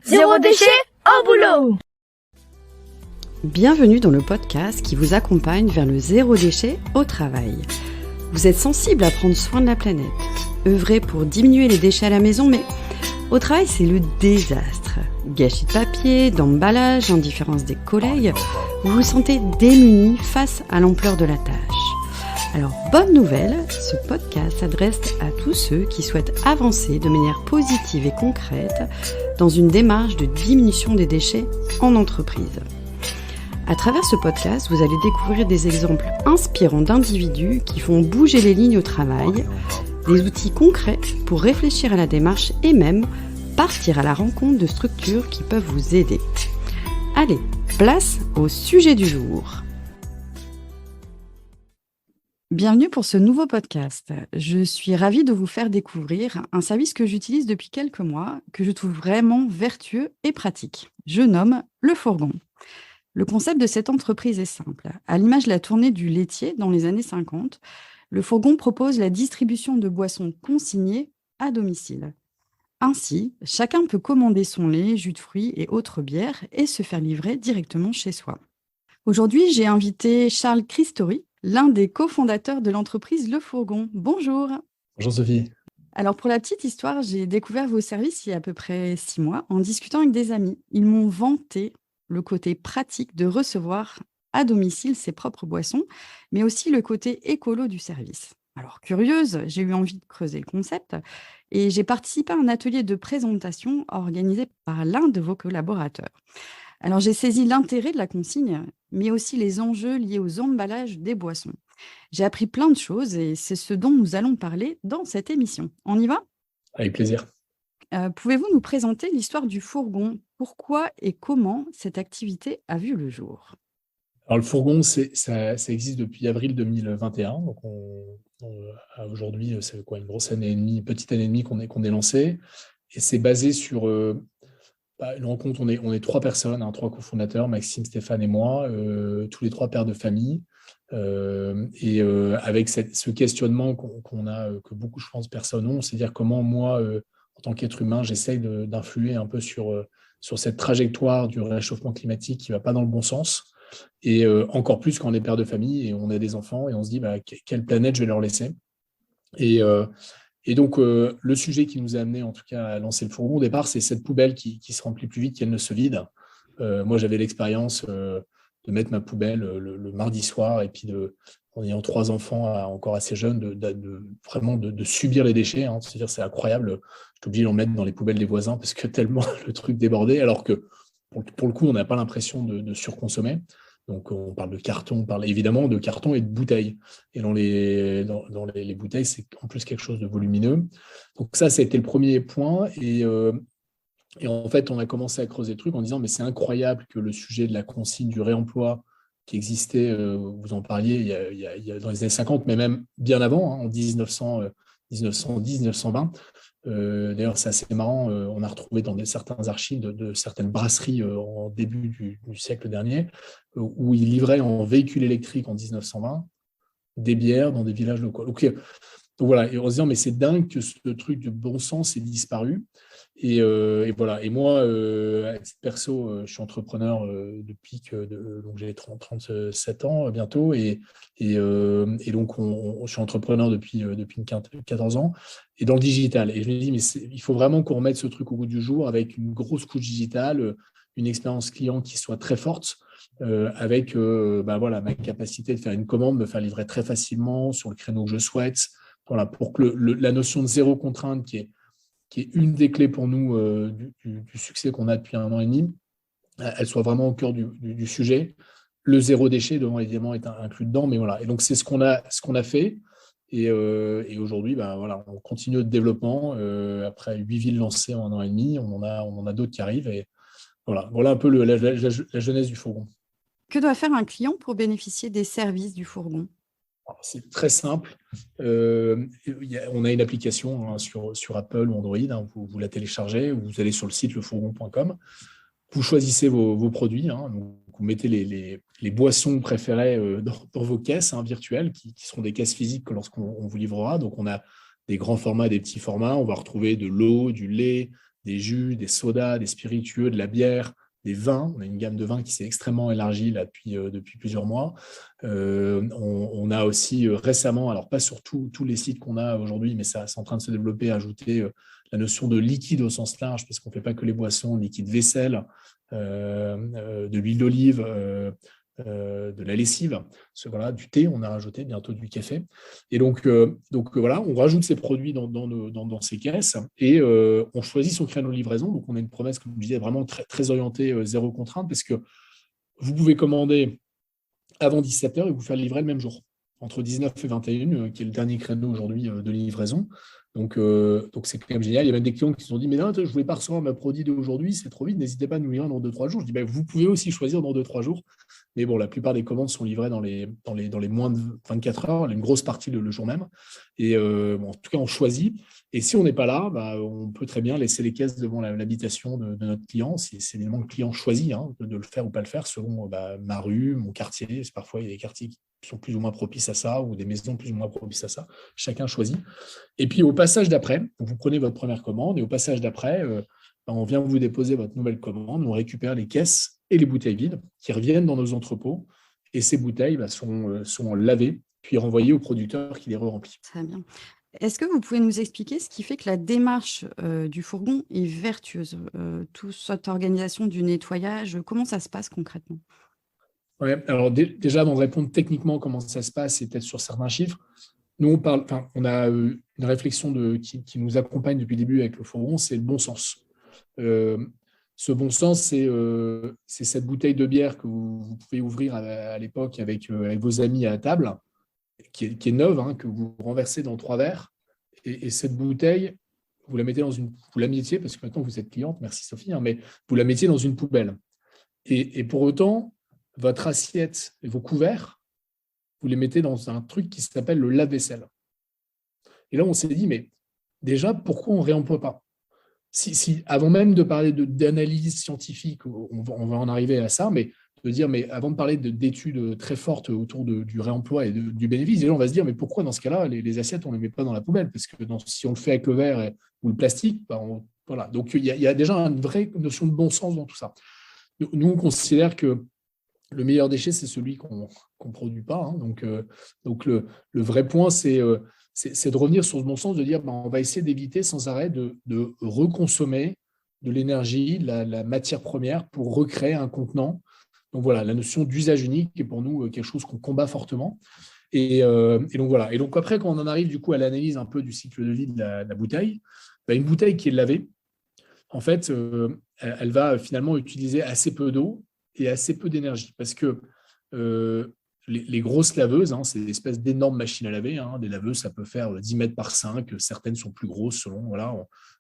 Zéro déchet au boulot. Bienvenue dans le podcast qui vous accompagne vers le zéro déchet au travail. Vous êtes sensible à prendre soin de la planète, œuvrer pour diminuer les déchets à la maison, mais au travail c'est le désastre. Gâchis de papier, d'emballage, indifférence des collègues, vous vous sentez démuni face à l'ampleur de la tâche. Alors, bonne nouvelle, ce podcast s'adresse à tous ceux qui souhaitent avancer de manière positive et concrète dans une démarche de diminution des déchets en entreprise. À travers ce podcast, vous allez découvrir des exemples inspirants d'individus qui font bouger les lignes au travail, des outils concrets pour réfléchir à la démarche et même partir à la rencontre de structures qui peuvent vous aider. Allez, place au sujet du jour. Bienvenue pour ce nouveau podcast. Je suis ravie de vous faire découvrir un service que j'utilise depuis quelques mois, que je trouve vraiment vertueux et pratique. Je nomme le fourgon. Le concept de cette entreprise est simple. À l'image de la tournée du laitier dans les années 50, le fourgon propose la distribution de boissons consignées à domicile. Ainsi, chacun peut commander son lait, jus de fruits et autres bières et se faire livrer directement chez soi. Aujourd'hui, j'ai invité Charles Christori, l'un des cofondateurs de l'entreprise Le Fourgon. Bonjour. Bonjour Sophie. Alors pour la petite histoire, j'ai découvert vos services il y a à peu près 6 mois en discutant avec des amis. Ils m'ont vanté le côté pratique de recevoir à domicile ses propres boissons, mais aussi le côté écolo du service. Alors curieuse, j'ai eu envie de creuser le concept et j'ai participé à un atelier de présentation organisé par l'un de vos collaborateurs. Alors j'ai saisi l'intérêt de la consigne, mais aussi les enjeux liés aux emballages des boissons. J'ai appris plein de choses et c'est ce dont nous allons parler dans cette émission. On y va ? Avec plaisir. Pouvez-vous nous présenter l'histoire du fourgon ? Pourquoi et comment cette activité a vu le jour ? Alors le fourgon, ça existe depuis avril 2021. Donc aujourd'hui, c'est quoi, une grosse année et demie, petite année et demie qu'on est lancé. Et c'est basé sur une rencontre. On est 3 personnes, 3 cofondateurs, Maxime, Stéphane et moi, tous les 3 pères de famille. Avec ce questionnement qu'on a, que beaucoup, je pense, personnes ont, c'est-à-dire comment moi, en tant qu'être humain, j'essaye d'influer un peu sur cette trajectoire du réchauffement climatique qui ne va pas dans le bon sens. Et encore plus quand on est père de famille et on a des enfants et on se dit quelle planète je vais leur laisser. Et donc, le sujet qui nous a amené en tout cas à lancer le fourgon au départ, c'est cette poubelle qui se remplit plus vite qu'elle ne se vide. Moi, j'avais l'expérience de mettre ma poubelle le mardi soir et puis en ayant 3 enfants encore assez jeunes, vraiment de subir les déchets. C'est-à-dire, c'est incroyable. J'étais obligé de les mettre dans les poubelles des voisins parce que tellement le truc débordait, alors que pour le coup, on n'a pas l'impression de surconsommer. Donc, on parle de carton, on parle évidemment de carton et de bouteilles. Et dans les bouteilles, c'est en plus quelque chose de volumineux. Donc ça a été le premier point. Et en fait, on a commencé à creuser le truc en disant, mais c'est incroyable que le sujet de la consigne, du réemploi qui existait, vous en parliez, il y a dans les années 50, mais même bien avant, en 1910, 1920. D'ailleurs, c'est assez marrant, on a retrouvé dans certains archives de certaines brasseries en début du siècle dernier, où ils livraient en véhicule électrique en 1920 des bières dans des villages locaux. Donc voilà, et en se disant, mais c'est dingue que ce truc de bon sens ait disparu. Et voilà. Et moi, à titre perso, je suis entrepreneur depuis donc j'ai 37 ans bientôt. Et donc, je suis entrepreneur depuis 14 ans et dans le digital. Et je me dis, mais il faut vraiment qu'on remette ce truc au goût du jour avec une grosse couche digitale, une expérience client qui soit très forte, avec voilà, ma capacité de faire une commande, me faire livrer très facilement sur le créneau que je souhaite. Voilà, pour que la notion de zéro contrainte, qui est une des clés pour nous du succès qu'on a depuis 1 an et demi, elle soit vraiment au cœur du sujet. Le zéro déchet devant évidemment être inclus dedans, mais voilà. Et donc c'est ce qu'on a fait. Et aujourd'hui, voilà, on continue notre développement. Après 8 villes lancées en 1 an et demi, on en a d'autres qui arrivent. Et voilà un peu la jeunesse du fourgon. Que doit faire un client pour bénéficier des services du fourgon ? Alors, c'est très simple. On a une application sur Apple ou Android. Vous la téléchargez, vous allez sur le site lefourgon.com. Vous choisissez vos produits. Donc vous mettez les boissons préférées dans vos caisses virtuelles, qui seront des caisses physiques que lorsqu'on vous livrera. Donc on a des grands formats, des petits formats. On va retrouver de l'eau, du lait, des jus, des sodas, des spiritueux, de la bière, des vins. On a une gamme de vins qui s'est extrêmement élargie là, depuis plusieurs mois. On a aussi récemment, alors pas sur tous les sites qu'on a aujourd'hui, mais ça, c'est en train de se développer, ajouter la notion de liquide au sens large, parce qu'on ne fait pas que les boissons, liquide vaisselle, de l'huile d'olive, de la lessive, voilà, du thé, on a rajouté bientôt du café. Et donc voilà, on rajoute ces produits dans ces caisses et on choisit son créneau de livraison. Donc on a une promesse, comme je disais, vraiment très, très orientée, zéro contrainte, parce que vous pouvez commander avant 17h et vous faire livrer le même jour, entre 19 et 21, qui est le dernier créneau aujourd'hui de livraison. Donc c'est quand même génial. Il y a même des clients qui se sont dit, mais non, je ne voulais pas recevoir ma produit d'aujourd'hui, c'est trop vite, n'hésitez pas à nous livrer dans 2-3 jours. Je dis, vous pouvez aussi choisir dans 2-3 jours. Mais bon, la plupart des commandes sont livrées dans les moins de 24 heures, une grosse partie le jour même. Et en tout cas, on choisit. Et si on n'est pas là, on peut très bien laisser les caisses devant l'habitation de notre client. C'est évidemment le client choisit de le faire ou pas le faire selon ma rue, mon quartier. Parfois, il y a des quartiers qui sont plus ou moins propices à ça ou des maisons plus ou moins propices à ça. Chacun choisit. Et puis, au passage d'après, vous prenez votre première commande et au passage d'après, on vient vous déposer votre nouvelle commande, on récupère les caisses et les bouteilles vides qui reviennent dans nos entrepôts. Et ces bouteilles sont lavées, puis renvoyées au producteur qui les re-remplit. Très bien. Est-ce que vous pouvez nous expliquer ce qui fait que la démarche du fourgon est vertueuse, toute cette organisation du nettoyage, comment ça se passe concrètement? Ouais, alors déjà, avant de répondre techniquement comment ça se passe, et peut-être sur certains chiffres, nous, on a une réflexion qui nous accompagne depuis le début avec le fourgon, c'est le bon sens. Ce bon sens, c'est cette bouteille de bière que vous pouvez ouvrir à l'époque avec vos amis à la table, qui est neuve, que vous renversez dans 3 verres. Et cette bouteille, vous la mettez vous la mettiez, parce que maintenant vous êtes cliente, merci Sophie, mais vous la mettiez dans une poubelle. Et pour autant, votre assiette et vos couverts, vous les mettez dans un truc qui s'appelle le lave-vaisselle. Et là, on s'est dit, mais déjà, pourquoi on ne réemploie pas ? Si, avant même de parler d'analyse scientifique, on va en arriver à ça, mais de dire, mais avant de parler d'études très fortes autour du réemploi et du bénéfice, déjà on va se dire, mais pourquoi dans ce cas-là, les assiettes, on ne les met pas dans la poubelle? Parce que si on le fait avec le verre ou le plastique, voilà. Donc il y a déjà une vraie notion de bon sens dans tout ça. Nous, on considère que le meilleur déchet, c'est celui qu'on ne produit pas. Donc le vrai point, c'est de revenir sur ce bon sens, de dire on va essayer d'éviter sans arrêt de reconsommer de l'énergie, de la matière première pour recréer un contenant. Donc voilà, la notion d'usage unique est pour nous quelque chose qu'on combat fortement. Et donc voilà. Et donc après, quand on en arrive du coup à l'analyse un peu du cycle de vie de la bouteille, une bouteille qui est lavée, en fait, elle va finalement utiliser assez peu d'eau et assez peu d'énergie. Parce que les grosses laveuses, c'est des espèces d'énormes machines à laver. Des laveuses, ça peut faire 10 mètres par 5. Certaines sont plus grosses selon. Voilà,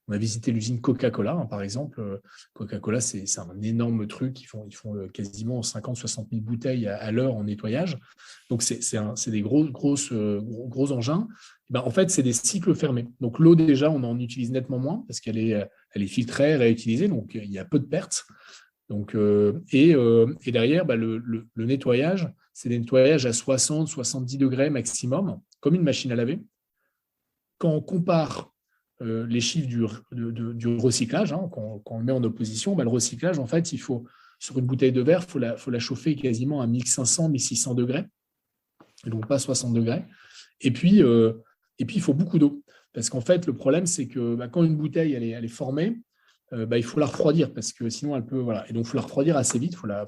on a visité l'usine Coca-Cola, par exemple. Coca-Cola, c'est un énorme truc. Ils font quasiment 50-60 000 bouteilles à l'heure en nettoyage. Donc, c'est des gros engins. En fait, c'est des cycles fermés. Donc, l'eau, déjà, on en utilise nettement moins parce qu'elle est filtrée, réutilisée. Donc, il y a peu de pertes. Donc, et derrière, le nettoyage, c'est des nettoyages à 60-70 degrés maximum, comme une machine à laver. Quand on compare les chiffres du recyclage, quand on le met en opposition, le recyclage, en fait, sur une bouteille de verre, il faut la chauffer quasiment à 1500-1600 degrés, et donc pas 60 degrés. Et puis, il faut beaucoup d'eau. Parce qu'en fait, le problème, c'est que quand une bouteille elle est formée, il faut la refroidir parce que sinon elle peut. Voilà. Et donc, il faut la refroidir assez vite, il faut la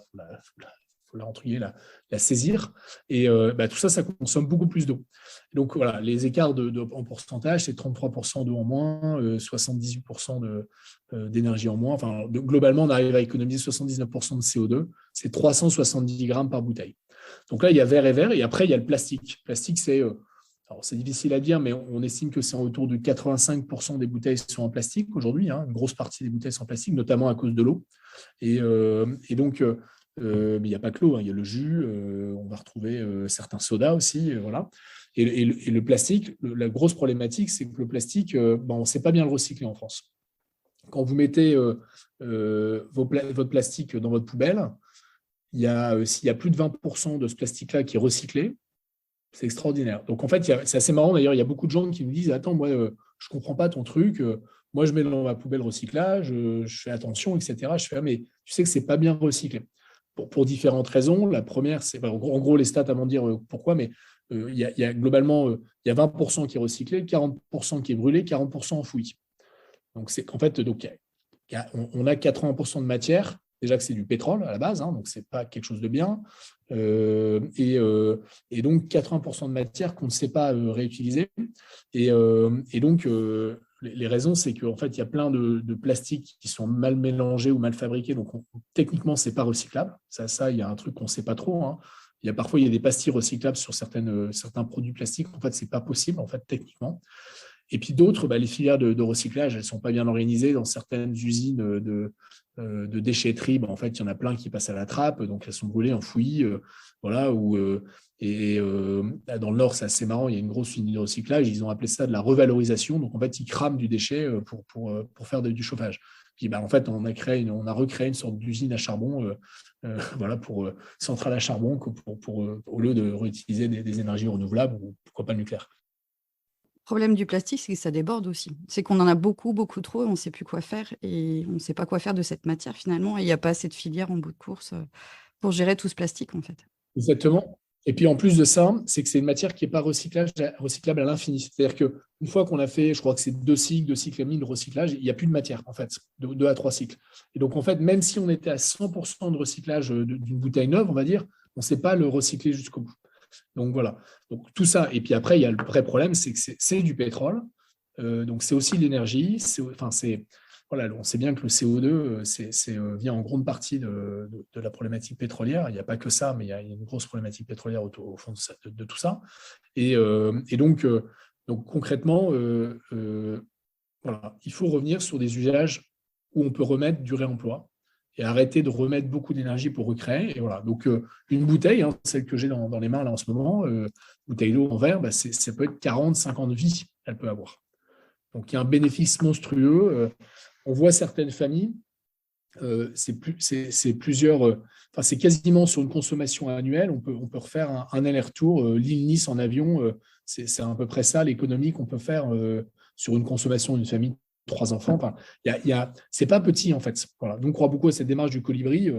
saisir. Et tout ça consomme beaucoup plus d'eau. Donc, voilà, les écarts en pourcentage, c'est 33% d'eau en moins, 78% d'énergie en moins. Enfin, globalement, on arrive à économiser 79% de CO2. C'est 370 grammes par bouteille. Donc là, il y a verre et verre. Et après, il y a le plastique. Le plastique, c'est difficile à dire, mais on estime que c'est autour de 85% des bouteilles sont en plastique aujourd'hui. Une grosse partie des bouteilles sont en plastique, notamment à cause de l'eau. Et donc, mais il n'y a pas que l'eau, il y a le jus, on va retrouver certains sodas aussi. Voilà. Et le plastique, la grosse problématique, c'est que le plastique, on ne sait pas bien le recycler en France. Quand vous mettez votre plastique dans votre poubelle, s'il y a plus de 20% de ce plastique-là qui est recyclé, c'est extraordinaire. Donc, en fait, c'est assez marrant. D'ailleurs, il y a beaucoup de gens qui nous disent « Attends, moi, je ne comprends pas ton truc. moi, je mets dans ma poubelle recyclage, je fais attention, etc. Je fais, mais tu sais que ce n'est pas bien recyclé. Pour différentes raisons. La première, c'est en gros les stats avant de dire pourquoi, mais il y a globalement il y a 20% qui est recyclé, 40% qui est brûlé, 40% enfoui. Donc, c'est qu'en fait, donc, on a 80% de matière. Déjà que c'est du pétrole à la base, donc ce n'est pas quelque chose de bien. Et donc, 80% de matière qu'on ne sait pas réutiliser. Et donc, les raisons, c'est qu'en fait, il y a plein de plastiques qui sont mal mélangés ou mal fabriqués. Donc, techniquement, ce n'est pas recyclable. Ça, il y a un truc qu'on ne sait pas trop. Parfois, il y a des pastilles recyclables sur certains produits plastiques. En fait, ce n'est pas possible, en fait, techniquement. Et puis d'autres, les filières de recyclage, elles ne sont pas bien organisées. Dans certaines usines de déchetterie, en fait, il y en a plein qui passent à la trappe, donc elles sont brûlées, enfouies. Voilà, dans le Nord, c'est assez marrant, il y a une grosse usine de recyclage, ils ont appelé ça de la revalorisation. Donc, en fait, ils crament du déchet pour faire du chauffage. Puis, en fait, on a recréé une sorte d'usine à charbon, voilà, pour centrale à charbon, au lieu de réutiliser des énergies renouvelables, ou pourquoi pas le nucléaire. Le problème du plastique, c'est que ça déborde aussi. C'est qu'on en a beaucoup, beaucoup trop, et on ne sait plus quoi faire, et on ne sait pas quoi faire de cette matière finalement, et il n'y a pas assez de filière en bout de course pour gérer tout ce plastique en fait. Exactement. Et puis en plus de ça, c'est que c'est une matière qui n'est pas recyclable à l'infini. C'est-à-dire qu'une fois qu'on a fait, je crois que c'est 2 cycles et demi de recyclage, il n'y a plus de matière en fait, 2 à 3 cycles. Et donc en fait, même si on était à 100% de recyclage d'une bouteille neuve, on va dire, on ne sait pas le recycler jusqu'au bout. Donc voilà, donc tout ça. Et puis après, il y a le vrai problème, c'est que c'est du pétrole, donc c'est aussi de l'énergie. Voilà, on sait bien que le CO2 vient en grande partie de la problématique pétrolière. Il n'y a pas que ça, mais il y a une grosse problématique pétrolière au fond de tout ça. Et donc concrètement, voilà, il faut revenir sur des usages où on peut remettre du réemploi et arrêter de remettre beaucoup d'énergie pour recréer. Et voilà. Donc, une bouteille, celle que j'ai dans les mains là en ce moment, bouteille d'eau en verre, ça peut être 40, 50 vies, elle peut avoir. Donc, il y a un bénéfice monstrueux. On voit certaines familles, c'est quasiment sur une consommation annuelle, on peut refaire un aller-retour Lille-Nice en avion. C'est à peu près ça l'économie qu'on peut faire sur une consommation d'une famille. 3 enfants. C'est pas petit en fait. Voilà. Donc, on croit beaucoup à cette démarche du colibri.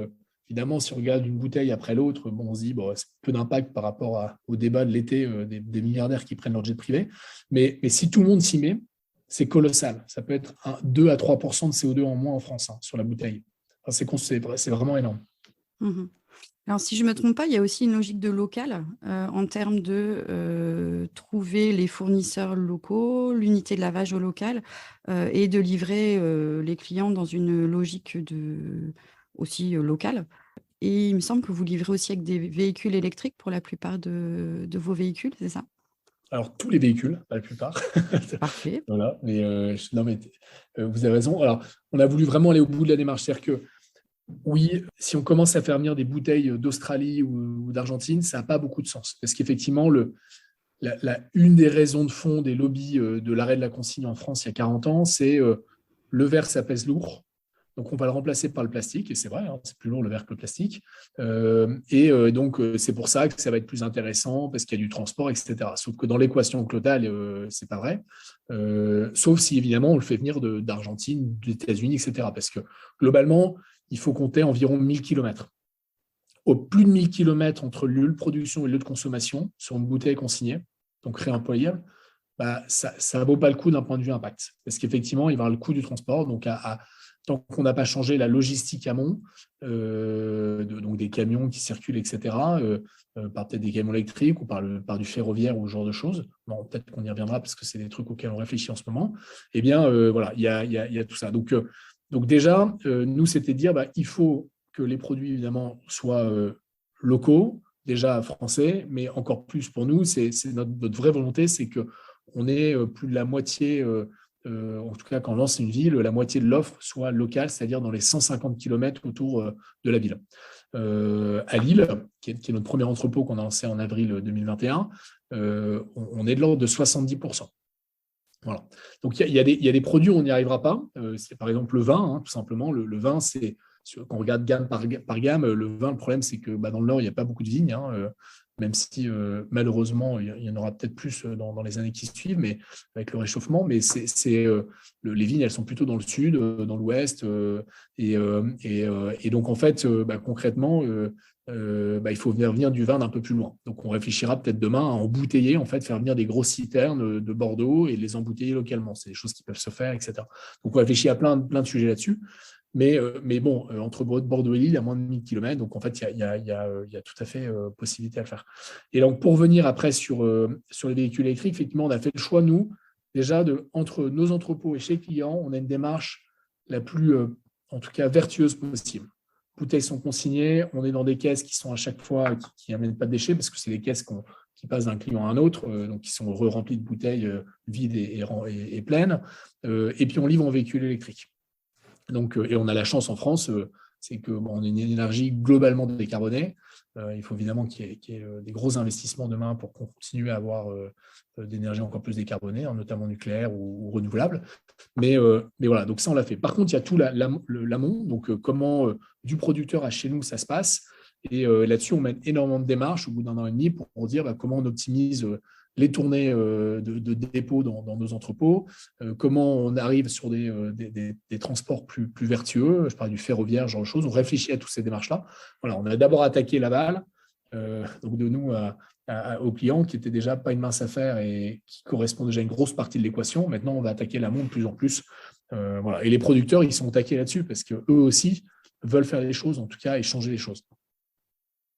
Évidemment, si on regarde une bouteille après l'autre, on se dit c'est peu d'impact par rapport au débat de l'été des milliardaires qui prennent leur jet privé. Mais si tout le monde s'y met, c'est colossal. Ça peut être 2 à 3% de CO2 en moins en France sur la bouteille. C'est vraiment énorme. Mmh. Alors, si je ne me trompe pas, il y a aussi une logique de local en termes de trouver les fournisseurs locaux, l'unité de lavage au local et de livrer les clients dans une logique aussi locale. Et il me semble que vous livrez aussi avec des véhicules électriques pour la plupart de vos véhicules, c'est ça? Alors, tous les véhicules, pas la plupart. Parfait. Voilà. Mais vous avez raison. Alors, on a voulu vraiment aller au bout de la démarche. C'est-à-dire que oui, si on commence à faire venir des bouteilles d'Australie ou d'Argentine, ça n'a pas beaucoup de sens. Parce qu'effectivement, une des raisons de fond des lobbies de l'arrêt de la consigne en France il y a 40 ans, c'est le verre, ça pèse lourd. Donc, on va le remplacer par le plastique. Et c'est vrai, c'est plus lourd le verre que le plastique. Donc, c'est pour ça que ça va être plus intéressant parce qu'il y a du transport, etc. Sauf que dans l'équation totale, ce n'est pas vrai. Sauf si, évidemment, on le fait venir d'Argentine, des États-Unis, etc. Parce que globalement, il faut compter environ 1000 km. Au plus de 1000 km entre le lieu de production et le lieu de consommation sur une bouteille consignée, donc réemployable, ça ne vaut pas le coup d'un point de vue impact. Parce qu'effectivement, il va y avoir le coût du transport. Donc, tant qu'on n'a pas changé la logistique amont, donc des camions qui circulent, etc., par peut-être des camions électriques ou par du ferroviaire ou ce genre de choses, bon, peut-être qu'on y reviendra parce que c'est des trucs auxquels on réfléchit en ce moment, eh bien, voilà, il y a tout ça. Donc déjà, nous, c'était de dire il faut que les produits, évidemment, soient locaux, déjà français, mais encore plus pour nous, c'est notre vraie volonté, c'est qu'on ait plus de la moitié, en tout cas quand on lance une ville, la moitié de l'offre soit locale, c'est-à-dire dans les 150 km autour de la ville. À Lille, qui est notre premier entrepôt qu'on a lancé en avril 2021, on est de l'ordre de 70%. Voilà. Donc, il y a des produits où on n'y arrivera pas. C'est par exemple le vin, tout simplement. Le vin, quand on regarde gamme par gamme, le vin, le problème, c'est que dans le Nord, il n'y a pas beaucoup de vignes. même si malheureusement, il y en aura peut-être plus dans les années qui suivent, mais avec le réchauffement. Mais les vignes, elles sont plutôt dans le sud, dans l'ouest. Et donc, en fait, concrètement, il faut venir du vin d'un peu plus loin. Donc, on réfléchira peut-être demain à embouteiller, en fait, faire venir des grosses citernes de Bordeaux et les embouteiller localement. C'est des choses qui peuvent se faire, etc. Donc, on réfléchit à plein de sujets là-dessus. Mais bon, entre Bordeaux et Lille, il y a moins de 1000 km, donc en fait, il y a tout à fait possibilité à le faire. Et donc, pour venir après sur les véhicules électriques, effectivement, on a fait le choix, nous, déjà, entre nos entrepôts et chez les clients, on a une démarche la plus, en tout cas, vertueuse possible. Les bouteilles sont consignées, on est dans des caisses qui sont à chaque fois, qui n'amènent pas de déchets, parce que c'est des caisses qui passent d'un client à un autre, donc qui sont remplies de bouteilles vides et pleines, et puis on livre en véhicule électrique. Donc, et on a la chance en France, c'est qu'on a une énergie globalement décarbonée. Il faut évidemment qu'il y ait des gros investissements demain pour qu'on continue à avoir d'énergie encore plus décarbonée, hein, notamment nucléaire ou renouvelable. Mais voilà, donc ça, on l'a fait. Par contre, il y a tout l'amont, donc comment du producteur à chez nous, ça se passe. Et là-dessus, on mène énormément de démarches au bout d'un an et demi pour dire comment on optimise les tournées de dépôt dans nos entrepôts, comment on arrive sur des transports plus vertueux, je parle du ferroviaire, ce genre de choses, on réfléchit à toutes ces démarches-là. Voilà, on a d'abord attaqué l'aval, donc de nous aux clients, qui n'était déjà pas une mince affaire et qui correspond déjà à une grosse partie de l'équation. Maintenant, on va attaquer l'amont de plus en plus. Voilà. Et les producteurs, ils sont attaqués là-dessus parce qu'eux aussi veulent faire les choses, en tout cas, et changer les choses.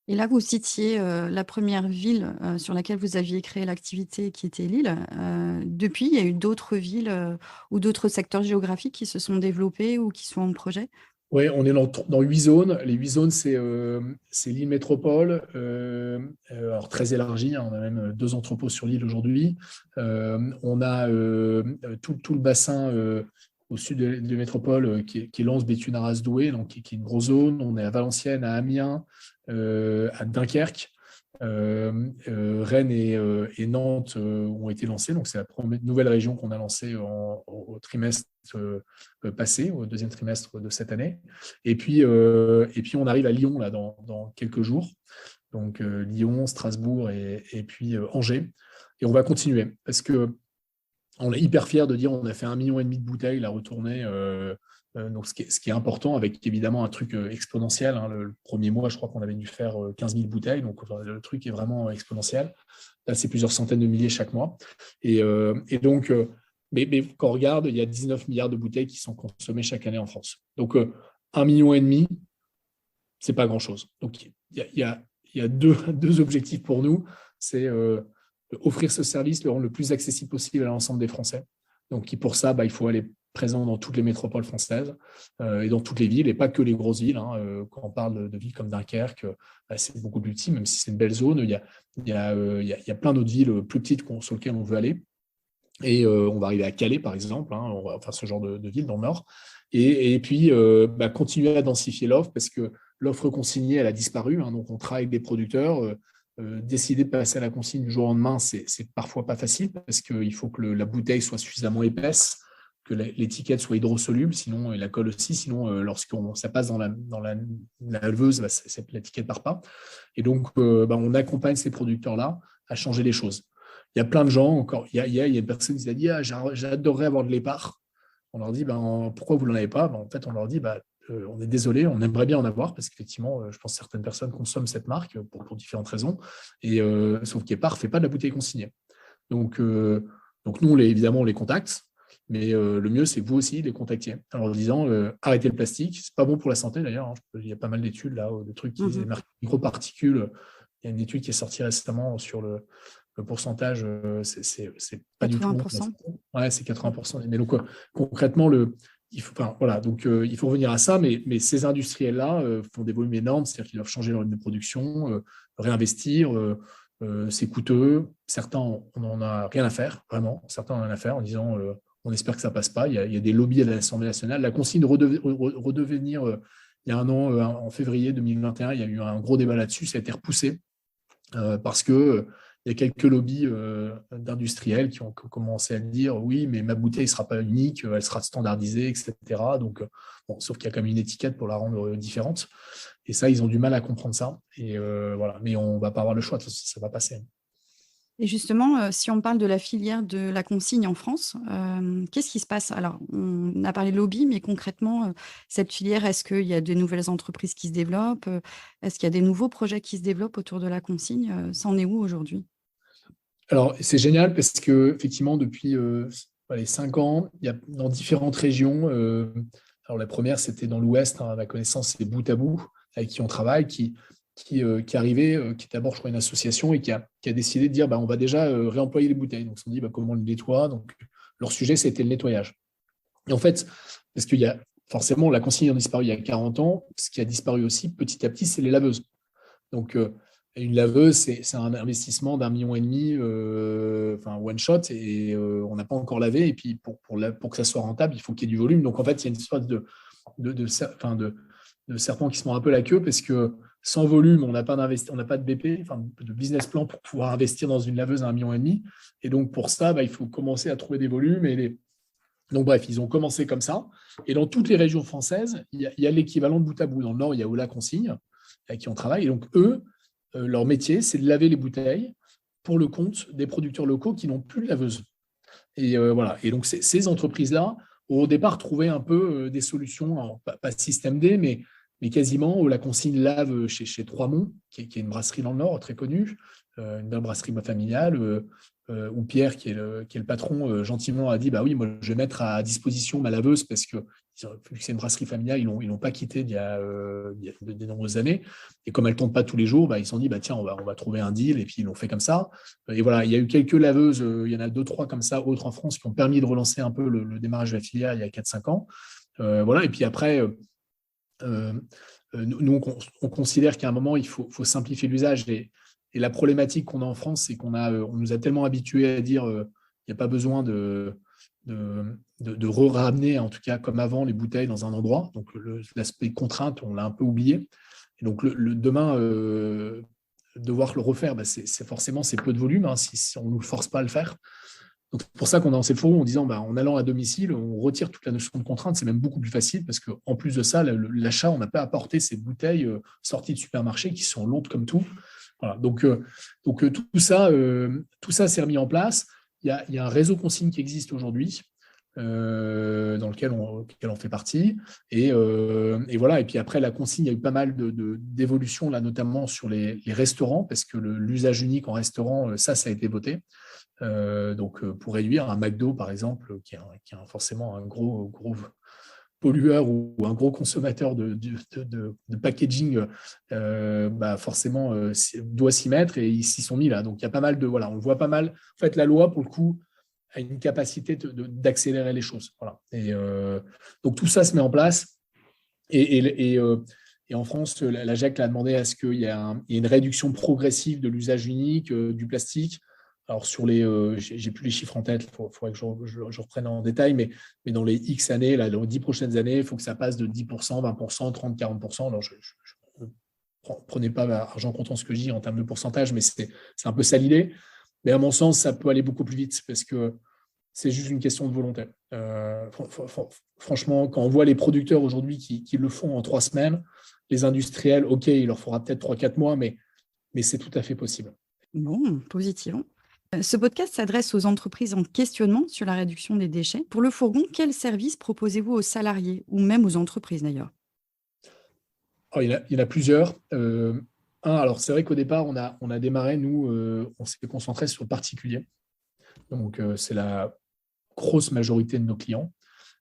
Et là, vous citiez la première ville sur laquelle vous aviez créé l'activité, qui était Lille. Depuis, il y a eu d'autres villes ou d'autres secteurs géographiques qui se sont développés ou qui sont en projet? Oui, on est dans 8 zones. Les 8 zones, c'est l'île métropole, alors très élargie, hein, on a même 2 entrepôts sur l'île aujourd'hui. On a tout le bassin au sud de métropole qui est Lens, Béthune, Arras, Douai, donc qui est une grosse zone. On est à Valenciennes, à Amiens, à Dunkerque. Rennes et Nantes ont été lancés, donc c'est la nouvelle région qu'on a lancée au trimestre passé, au deuxième trimestre de cette année. Et puis on arrive à Lyon là, dans quelques jours, donc Lyon, Strasbourg et puis Angers. Et on va continuer parce qu'on est hyper fiers de dire on a fait 1,5 million de bouteilles la retournée. Donc, ce qui est important, avec évidemment un truc exponentiel. Hein. Le premier mois, je crois qu'on avait dû faire 15 000 bouteilles. Donc, le truc est vraiment exponentiel. Là, c'est plusieurs centaines de milliers chaque mois. Et donc, mais quand on regarde, il y a 19 milliards de bouteilles qui sont consommées chaque année en France. Donc, 1,5 million, c'est pas grand-chose. Donc, il y a deux objectifs pour nous. C'est offrir ce service, le rendre le plus accessible possible à l'ensemble des Français. Donc, pour ça, il faut aller présent dans toutes les métropoles françaises et dans toutes les villes, et pas que les grosses villes. Hein. Quand on parle de villes comme Dunkerque, c'est beaucoup plus petit, même si c'est une belle zone. Il y a plein d'autres villes plus petites sur lesquelles on veut aller. Et on va arriver à Calais, par exemple, hein, on va faire ce genre de ville dans le Nord. Et puis, continuer à densifier l'offre, parce que l'offre consignée, elle a disparu. Hein, donc, on travaille avec des producteurs. Décider de passer à la consigne du jour au lendemain, c'est parfois pas facile, parce qu'il faut que la bouteille soit suffisamment épaisse, que l'étiquette soit hydrosoluble, sinon, et la colle aussi, sinon, lorsqu'on ça passe dans la leveuse, l'étiquette ne part pas. Et donc, on accompagne ces producteurs-là à changer les choses. Il y a plein de gens, encore, il y a une personne qui a dit j'adorerais avoir de l'épar. On leur dit pourquoi vous n'en avez pas? En fait, on leur dit on est désolé, on aimerait bien en avoir, parce qu'effectivement, je pense que certaines personnes consomment cette marque pour différentes raisons, et sauf qu'Épar ne fait pas de la bouteille consignée. Donc nous, évidemment, on les contacte, mais le mieux, c'est que vous aussi les contactiez en leur disant arrêtez le plastique, c'est pas bon pour la santé d'ailleurs. Hein. Il y a pas mal d'études là, de trucs qui disent les microparticules. Il y a une étude qui est sortie récemment sur le pourcentage, c'est pas 80%. Du tout bon. Ouais, c'est 80%. Mais donc concrètement, il faut revenir à ça, mais ces industriels-là font des volumes énormes, c'est-à-dire qu'ils doivent changer leur ligne de production, réinvestir. C'est coûteux. Certains, on n'en a rien à faire, vraiment. Certains en ont rien à faire en disant on espère que ça ne passe pas. Il y a des lobbies à l'Assemblée nationale. La consigne de redevenir, il y a un an, en février 2021, il y a eu un gros débat là-dessus. Ça a été repoussé parce qu'il il y a quelques lobbies d'industriels qui ont commencé à dire oui, mais ma bouteille ne sera pas unique, elle sera standardisée, etc. Donc, bon, sauf qu'il y a quand même une étiquette pour la rendre différente. Et ça, ils ont du mal à comprendre ça. Et voilà. Mais on ne va pas avoir le choix, de toute façon, ça va passer. Et justement, si on parle de la filière de la consigne en France, qu'est-ce qui se passe? Alors, on a parlé lobby, mais concrètement, cette filière, est-ce qu'il y a de nouvelles entreprises qui se développent? Est-ce qu'il y a des nouveaux projets qui se développent autour de la consigne? Ça en est où aujourd'hui? Alors, c'est génial parce qu'effectivement, depuis les 5 ans, il y a dans différentes régions. Alors, la première, c'était dans l'Ouest, à ma connaissance, c'est Bout à Bout, avec qui on travaille, qui est arrivé, qui est d'abord, je crois, une association et qui a décidé de dire on va déjà réemployer les bouteilles. Donc, ils se sont dit comment on les nettoie. Donc, leur sujet, c'était le nettoyage. Et en fait, parce qu'il y a forcément la consigne a disparu il y a 40 ans, ce qui a disparu aussi petit à petit, c'est les laveuses. Donc, une laveuse, c'est un investissement d'1,5 million, one shot, et on n'a pas encore lavé. Et puis, pour que ça soit rentable, il faut qu'il y ait du volume. Donc, en fait, il y a une sorte de serpent qui se mord un peu la queue, parce que sans volume, on n'a pas de BP, de business plan pour pouvoir investir dans une laveuse à 1,5 million. Et donc, pour ça, il faut commencer à trouver des volumes. Donc, bref, ils ont commencé comme ça. Et dans toutes les régions françaises, il y a l'équivalent de Bout à Bout. Dans le Nord, il y a Ola Consigne, avec qui on travaille. Et donc, eux, leur métier, c'est de laver les bouteilles pour le compte des producteurs locaux qui n'ont plus de laveuse. Et voilà. Et donc, ces entreprises-là ont au départ trouvé un peu des solutions, alors, pas système D, mais quasiment. La consigne lave chez Trois-Monts, qui est une brasserie dans le Nord, très connue, une belle brasserie familiale, où Pierre, qui est le patron, gentiment a dit oui, moi, je vais mettre à disposition ma laveuse, parce que vu que c'est une brasserie familiale, ils l'ont pas quittée il y a de nombreuses années. Et comme elle ne tourne pas tous les jours, ils se sont dit tiens, on va trouver un deal. Et puis, ils l'ont fait comme ça. Et voilà, il y a eu quelques laveuses, il y en a 2-3 comme ça, autres en France, qui ont permis de relancer un peu le démarrage de la filière il y a 4-5 ans. Voilà. Et puis après, nous, on considère qu'à un moment, il faut simplifier l'usage. Et la problématique qu'on a en France, c'est qu'on nous a tellement habitués à dire il n'y a pas besoin de ramener, en tout cas comme avant, les bouteilles dans un endroit. Donc, l'aspect contrainte, on l'a un peu oublié. Et donc, le demain, devoir le refaire, forcément, c'est peu de volume, si on ne nous force pas à le faire. Donc, c'est pour ça qu'on a lancé le forum en disant en allant à domicile, on retire toute la notion de contrainte. C'est même beaucoup plus facile, parce qu'en plus de ça, l'achat, on n'a pas apporté ces bouteilles sorties de supermarché qui sont lourdes comme tout. Voilà. Donc, tout ça s'est remis en place. Il y a un réseau consigne qui existe aujourd'hui, dans lequel on fait partie. Et voilà. Et puis après, la consigne, il y a eu pas mal d'évolutions, là, notamment sur les restaurants, parce que l'usage unique en restaurant, ça a été voté. Donc, pour réduire un McDo, par exemple, qui est forcément un gros pollueur ou un gros consommateur de packaging, forcément doit s'y mettre, et ils s'y sont mis là. Donc, il y a pas mal on le voit pas mal. En fait, la loi, pour le coup, a une capacité d'accélérer les choses. Voilà. Et donc, tout ça se met en place. Et en France, la GEC a demandé à ce qu'il y ait une réduction progressive de l'usage unique du plastique. Alors, j'ai plus les chiffres en tête, il faudrait que je reprenne en détail, mais dans les X années, là, dans les 10 prochaines années, il faut que ça passe de 10%, 20%, 30%, 40%. Alors, prenez pas argent comptant ce que je dis en termes de pourcentage, mais c'est un peu ça l'idée. Mais à mon sens, ça peut aller beaucoup plus vite, parce que c'est juste une question de volonté. Franchement, quand on voit les producteurs aujourd'hui qui le font en 3 semaines, les industriels, OK, il leur faudra peut-être 3-4 mois, mais c'est tout à fait possible. Bon, positivons. Ce podcast s'adresse aux entreprises en questionnement sur la réduction des déchets. Pour le fourgon, quels services proposez-vous aux salariés, ou même aux entreprises d'ailleurs? Il y en a plusieurs. Alors c'est vrai qu'au départ, on a démarré, nous, on s'est concentré sur le particulier. Donc, c'est la grosse majorité de nos clients.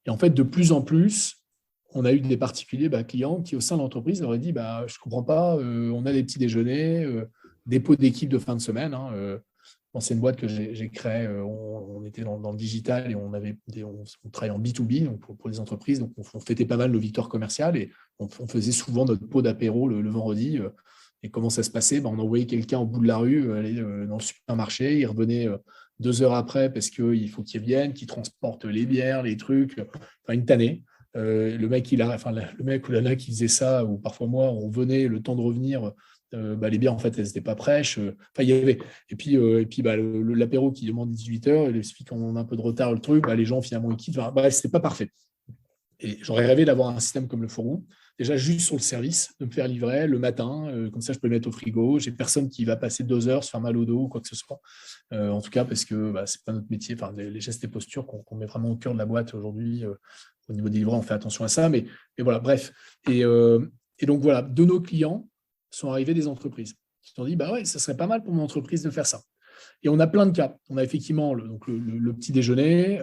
Et en fait, de plus en plus, on a eu des particuliers clients qui, au sein de l'entreprise, leur ont dit je ne comprends pas, on a des petits déjeuners, des pots d'équipe de fin de semaine. C'est une boîte que j'ai créée, on était dans le digital, et on travaillait en B2B, donc pour les entreprises. Donc, on fêtait pas mal nos victoires commerciales, et on faisait souvent notre pot d'apéro le vendredi. Et comment ça se passait? On envoyait quelqu'un au bout de la rue aller dans le supermarché, il revenait 2 heures après, parce qu'il faut qu'il vienne, qu'il transporte les bières, les trucs, une tannée. Le mec ou la nana qui faisait ça, ou parfois moi, on venait, le temps de revenir, les bières, en fait, elles n'étaient pas fraîches. Il y avait. Et puis l'apéro qui demande 18 heures, il explique qu'on a un peu de retard, le truc, les gens, finalement, ils quittent. C'était pas parfait. Et j'aurais rêvé d'avoir un système comme le fourgon, déjà juste sur le service, de me faire livrer le matin, comme ça je peux le mettre au frigo, j'ai personne qui va passer 2 heures, se faire mal au dos ou quoi que ce soit. En tout cas, parce que c'est pas notre métier, les gestes et postures qu'on met vraiment au cœur de la boîte aujourd'hui. Au niveau des livreurs, on fait attention à ça, mais voilà, bref. Et donc voilà, de nos clients sont arrivées des entreprises qui se sont dit, ouais, ça serait pas mal pour mon entreprise de faire ça. Et on a plein de cas. On a effectivement le petit déjeuner,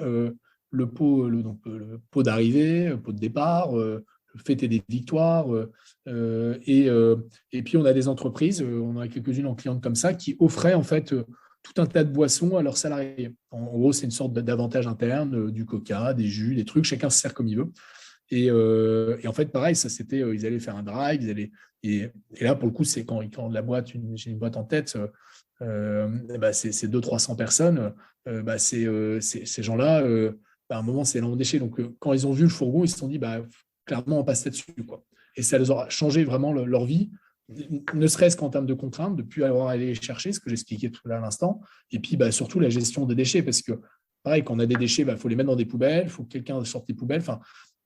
le pot d'arrivée, le pot de départ, fêter des victoires. Et puis, on a des entreprises, on en a quelques-unes en clientes comme ça, qui offraient en fait tout un tas de boissons à leurs salariés. En gros, c'est une sorte d'avantage interne, du coca, des jus, des trucs, chacun se sert comme il veut. Et en fait, pareil, ça c'était, ils allaient faire un drive, et là, pour le coup, c'est quand la boîte, j'ai une boîte en tête, c'est 200-300 personnes, ces gens-là, à un moment, c'est énorme déchet. Donc, quand ils ont vu le fourgon, ils se sont dit, clairement, on passe là-dessus, quoi. Et ça leur a changé vraiment leur vie, ne serait-ce qu'en termes de contraintes, de ne plus avoir à aller chercher, ce que j'expliquais tout à l'instant, et puis surtout la gestion des déchets, parce que, pareil, quand on a des déchets, faut les mettre dans des poubelles, il faut que quelqu'un sorte les poubelles.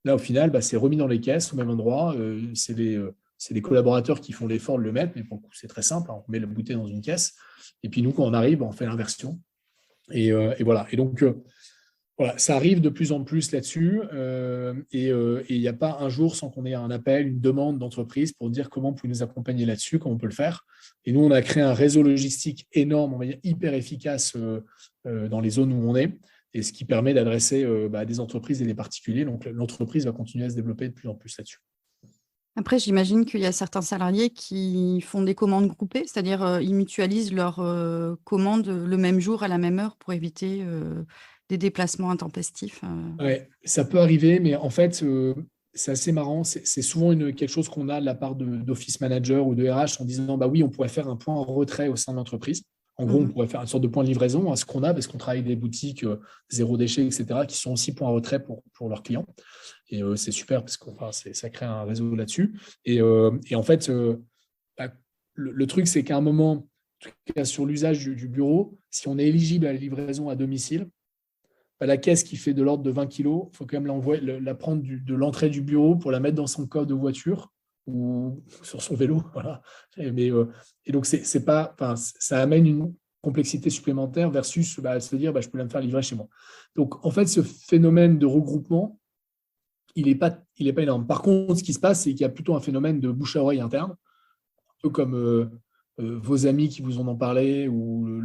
Là, au final, c'est remis dans les caisses au même endroit. C'est les collaborateurs qui font l'effort de le mettre, mais pour le coup, c'est très simple. On met la bouteille dans une caisse. Et puis nous, quand on arrive, on fait l'inversion. Et voilà. Et donc, voilà, ça arrive de plus en plus là-dessus. Et il n'y a pas un jour sans qu'on ait un appel, une demande d'entreprise pour dire comment vous pouvez nous accompagner là-dessus, comment on peut le faire. Et nous, on a créé un réseau logistique énorme, on va dire hyper efficace dans les zones où on est. Et ce qui permet d'adresser des entreprises et des particuliers. Donc, l'entreprise va continuer à se développer de plus en plus là-dessus. Après, j'imagine qu'il y a certains salariés qui font des commandes groupées, c'est-à-dire ils mutualisent leurs commandes le même jour, à la même heure, pour éviter des déplacements intempestifs. Oui, ça peut arriver, mais en fait, c'est assez marrant. C'est souvent quelque chose qu'on a de la part d'office manager ou de RH en disant oui, on pourrait faire un point en retrait au sein de l'entreprise. En gros, on pourrait faire une sorte de point de livraison à ce qu'on a, parce qu'on travaille avec des boutiques zéro déchet, etc., qui sont aussi points en retrait pour leurs clients. Et c'est super, parce que ça crée un réseau là-dessus. Et en fait, le truc, c'est qu'à un moment, en tout cas sur l'usage du bureau, si on est éligible à la livraison à domicile, la caisse qui fait de l'ordre de 20 kilos, il faut quand même la prendre de l'entrée du bureau pour la mettre dans son coffre de voiture ou sur son vélo. Voilà. Et donc, ça amène une complexité supplémentaire versus se dire je peux la me faire livrer chez moi. Donc, en fait, ce phénomène de regroupement, il n'est pas énorme. Par contre, ce qui se passe, c'est qu'il y a plutôt un phénomène de bouche à oreille interne, un peu comme vos amis qui vous en ont parlé, ou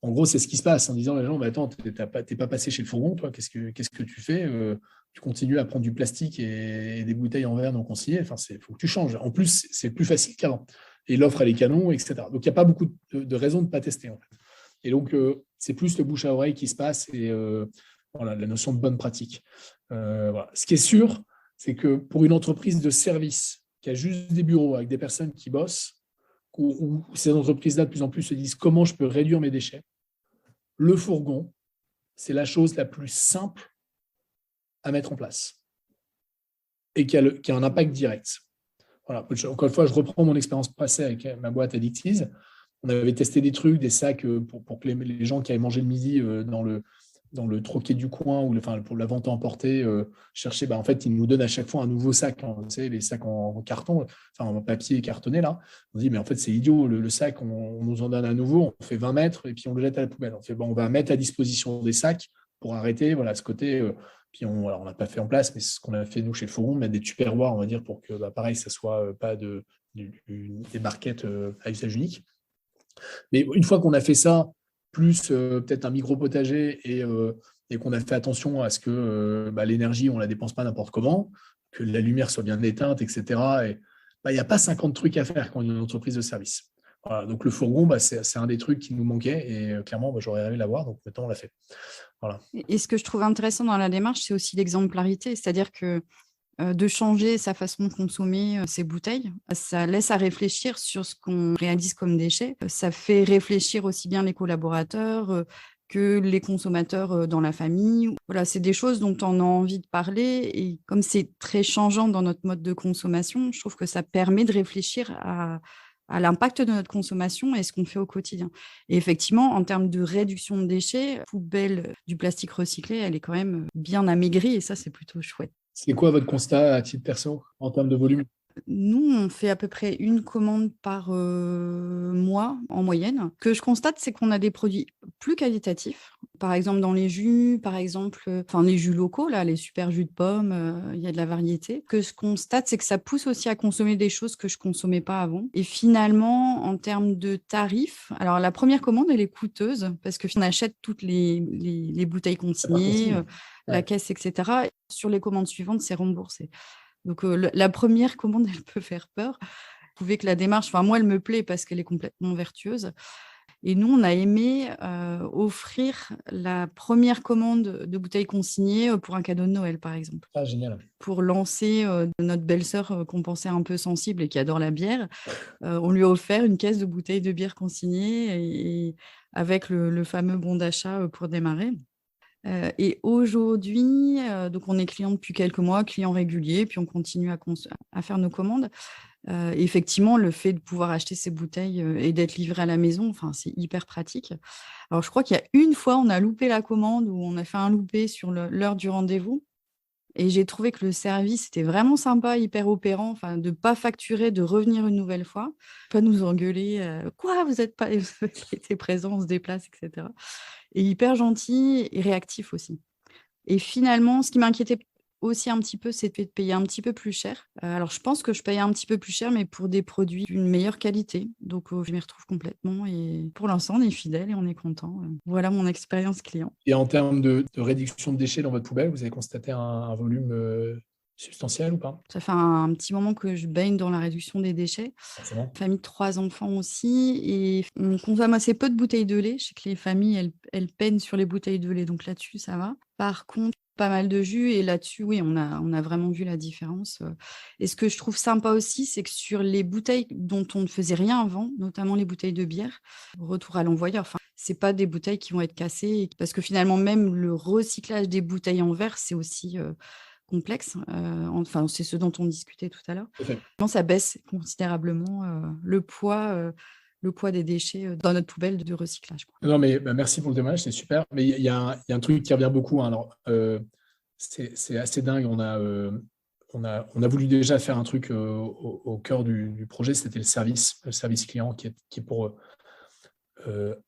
en gros, c'est ce qui se passe en disant les gens, attends, t'es pas passé chez le fourgon, toi, qu'est-ce que tu fais tu continues à prendre du plastique et des bouteilles en verre non consignées, faut que tu changes. En plus, c'est plus facile qu'avant. Et l'offre, elle est canon, etc. Donc, il n'y a pas beaucoup de raisons de ne pas tester, en fait. Et donc, c'est plus le bouche à oreille qui se passe et la notion de bonne pratique. Voilà. Ce qui est sûr, c'est que pour une entreprise de service qui a juste des bureaux avec des personnes qui bossent, où ces entreprises-là, de plus en plus, se disent comment je peux réduire mes déchets, le fourgon, c'est la chose la plus simple à mettre en place et qui a un impact direct. Voilà. Encore une fois, je reprends mon expérience passée avec ma boîte Addictease. On avait testé des trucs, des sacs pour que les gens qui avaient mangé le midi dans le troquet du coin ou pour la vente à emporter, chercher, en fait, ils nous donnent à chaque fois un nouveau sac, vous savez, les sacs en carton, en papier cartonné, là. On dit, mais en fait, c'est idiot, le sac, on nous en donne un nouveau, on fait 20 mètres et puis on le jette à la poubelle. On fait, on va mettre à disposition des sacs pour arrêter, ce côté. Puis on n'a pas fait en place, mais c'est ce qu'on a fait, nous, chez le Forum, mettre des tupperwares, on va dire, pour que, pareil, ça ne soit pas des barquettes à usage unique. Mais une fois qu'on a fait ça, plus peut-être un micro-potager et qu'on a fait attention à ce que l'énergie, on ne la dépense pas n'importe comment, que la lumière soit bien éteinte, etc. Et il n'y a pas 50 trucs à faire quand on est une entreprise de service. Voilà, donc le fourgon, c'est un des trucs qui nous manquait et clairement, j'aurais aimé l'avoir, donc maintenant on l'a fait. Voilà. Et ce que je trouve intéressant dans la démarche, c'est aussi l'exemplarité, c'est-à-dire que de changer sa façon de consommer ses bouteilles, ça laisse à réfléchir sur ce qu'on réalise comme déchets. Ça fait réfléchir aussi bien les collaborateurs que les consommateurs dans la famille. Voilà, c'est des choses dont on a envie de parler et comme c'est très changeant dans notre mode de consommation, je trouve que ça permet de réfléchir à à l'impact de notre consommation et ce qu'on fait au quotidien. Et effectivement, en termes de réduction de déchets, la poubelle du plastique recyclé, elle est quand même bien amaigrie et ça, c'est plutôt chouette. C'est quoi votre constat à titre perso en termes de volume? Nous, on fait à peu près une commande par mois en moyenne. Ce que je constate, c'est qu'on a des produits plus qualitatifs. Par exemple, dans les jus, par exemple, les jus locaux, là, les super jus de pommes, il y a de la variété. Ce que je constate, c'est que ça pousse aussi à consommer des choses que je consommais pas avant. Et finalement, en termes de tarifs, alors la première commande, elle est coûteuse parce que on achète toutes les bouteilles consignées, la Ouais. caisse, etc. Sur les commandes suivantes, c'est remboursé. Donc, la première commande, elle peut faire peur. Vous pouvez que la démarche, moi, elle me plaît parce qu'elle est complètement vertueuse. Et nous, on a aimé offrir la première commande de bouteilles consignées pour un cadeau de Noël, par exemple. Ah, génial. Pour lancer notre belle-sœur qu'on pensait un peu sensible et qui adore la bière, on lui a offert une caisse de bouteilles de bière consignées et avec le fameux bon d'achat pour démarrer. Et aujourd'hui, donc on est client depuis quelques mois, client régulier, puis on continue à faire nos commandes. Effectivement, le fait de pouvoir acheter ces bouteilles et d'être livré à la maison, c'est hyper pratique. Alors, je crois qu'il y a une fois, on a loupé la commande ou on a fait un loupé sur l'heure du rendez-vous. Et j'ai trouvé que le service était vraiment sympa, hyper opérant, de ne pas facturer, de revenir une nouvelle fois, pas nous engueuler, quoi, vous n'êtes pas vous avez été présent, on se déplace, etc. Et hyper gentil et réactif aussi. Et finalement, ce qui m'inquiétait aussi un petit peu, c'était de payer un petit peu plus cher. Alors, je pense que je paye un petit peu plus cher, mais pour des produits d'une meilleure qualité. Donc, je m'y retrouve complètement. Et pour l'instant, on est fidèle et on est content. Voilà mon expérience client. Et en termes de réduction de déchets dans votre poubelle, vous avez constaté un volume substantiel ou pas? Ça fait un petit moment que je baigne dans la réduction des déchets. Forcément. Famille de 3 enfants aussi. Et on consomme assez peu de bouteilles de lait. Je sais que les familles, elles peinent sur les bouteilles de lait. Donc là-dessus, ça va. Par contre, pas mal de jus. Et là-dessus, oui, on a vraiment vu la différence. Et ce que je trouve sympa aussi, c'est que sur les bouteilles dont on ne faisait rien avant, notamment les bouteilles de bière, retour à l'envoyeur. C'est pas des bouteilles qui vont être cassées. Parce que finalement, même le recyclage des bouteilles en verre, c'est aussi complexe. C'est ce dont on discutait tout à l'heure. Ça baisse considérablement le poids des déchets dans notre poubelle de recyclage. Non, mais merci pour le témoignage, c'est super. Mais il y a un truc qui revient beaucoup. Alors, c'est assez dingue. On a voulu déjà faire un truc au cœur du projet, c'était le service client qui est pour